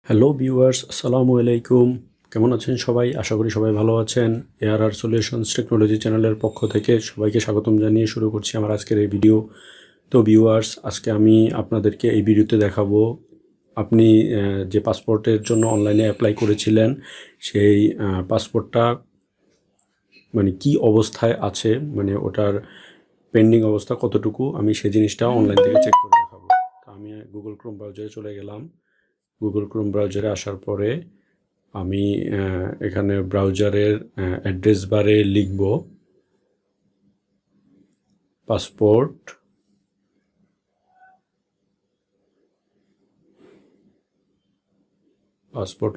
Hello viewers, আসসালামু আলাইকুম। কেমন আছেন সবাই? আশা করি সবাই ভালো আছেন। এআরআর সলিউশনস টেকনোলজি চ্যানেলের পক্ষ থেকে সবাইকে স্বাগতম জানিয়ে শুরু করছি আমার আজকের এই ভিডিও। তো ভিউয়ার্স, আজকে আমি আপনাদেরকে এই ভিডিওতে দেখাবো আপনি যে পাসপোর্টের জন্য অনলাইনে অ্যাপ্লাই করেছিলেন সেই পাসপোর্টটা মানে কি অবস্থায় আছে, মানে ওটার পেন্ডিং অবস্থা কতটুকু, আমি সেই জিনিসটা অনলাইন থেকে চেক করে দেখাবো। তো আমি গুগল ক্রোম ব্রাউজারে চলে গেলাম। গুগল ক্রোম ব্রাউজারে আসার পরে আমি এখানে ব্রাউজারের অ্যাড্রেস বারে লিখব পাসপোর্ট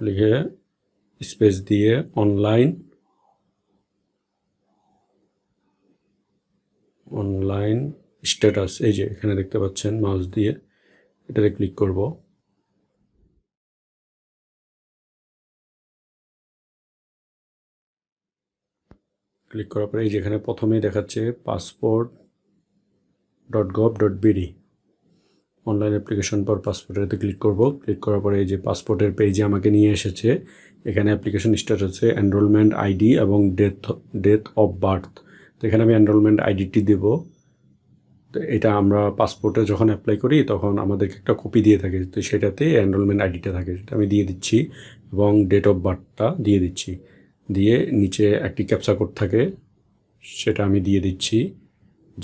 লিখে স্পেস দিয়ে অনলাইন স্ট্যাটাস, এই যে এখানে দেখতে পাচ্ছেন মাউস দিয়ে এটাতে ক্লিক করব। ক্লিক করার পরে এই যেখানে প্রথমেই দেখাচ্ছে passport.gov.bd অনলাইন অ্যাপ্লিকেশন ফর পাসপোর্টেতে ক্লিক করব। ক্লিক করার পরে এই যে পাসপোর্টের পেজে আমাকে নিয়ে এসেছে। এখানে অ্যাপ্লিকেশন স্ট্যাটাসে এনরোলমেন্ট আইডি এবং ডেট অফ বার্থ। তো এখানে আমি এনরোলমেন্ট আইডিটি দেব। তো এটা আমরা পাসপোর্টে যখন অ্যাপ্লাই করি তখন আমাদেরকে একটা কপি দিয়ে থাকে, তো সেটাতে এনরোলমেন্ট আইডিটা থাকে, সেটা আমি দিয়ে দিচ্ছি এবং ডেট অফ বার্থটা দিয়ে দিচ্ছি। দিয়ে নিচে একটি ক্যাপচা কোড থাকে, সেটা আমি দিয়ে দিচ্ছি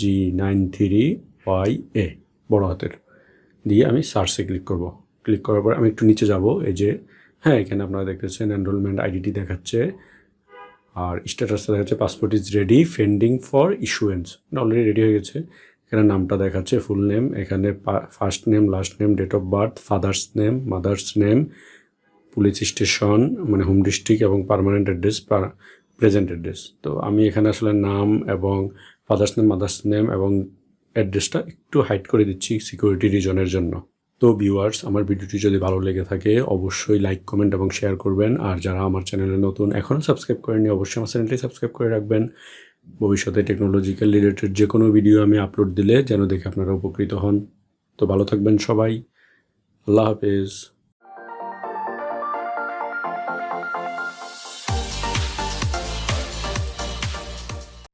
G93YA বড় হাতের। দিয়ে আমি সার্চে ক্লিক করব। ক্লিক করার পর আমি একটু নিচে যাব। এই যে হ্যাঁ, এখানে আপনারা দেখতেছেন এনরোলমেন্ট আইডিটি দেখাচ্ছে আর স্ট্যাটাসটা দেখাচ্ছে passport is ready pending for issuance. Already ready হয়ে গেছে। এখানে নামটা দেখাচ্ছে ফুল নেম, এখানে first name, last name, date of birth, father's name, mother's name, police station মানে হোম ডিস্ট্রিক্ট এবং পার্মানেন্ট অ্যাড্রেস, প্রেজেন্ট অ্যাড্রেস। তো আমি এখানে আসলে নাম এবং ফাদার্স নেম, মাদার্স নেম এবং অ্যাড্রেসটা একটু হাইড করে দিচ্ছি সিকিউরিটি রিজনের জন্য। তো ভিউয়ার্স, আমার ভিডিওটি যদি ভালো লেগে থাকে অবশ্যই লাইক, কমেন্ট এবং শেয়ার করবেন। আর যারা আমার চ্যানেলে নতুন এখনও সাবস্ক্রাইব করেননি অবশ্যই আমার চ্যানেলটি সাবস্ক্রাইব করে রাখবেন। ভবিষ্যতে টেকনোলজিক্যাল রিলেটেড যে কোনো ভিডিও আমি আপলোড দিলে যেন দেখে আপনারা উপকৃত হন। তো ভালো থাকবেন সবাই। আল্লাহ হাফেজ।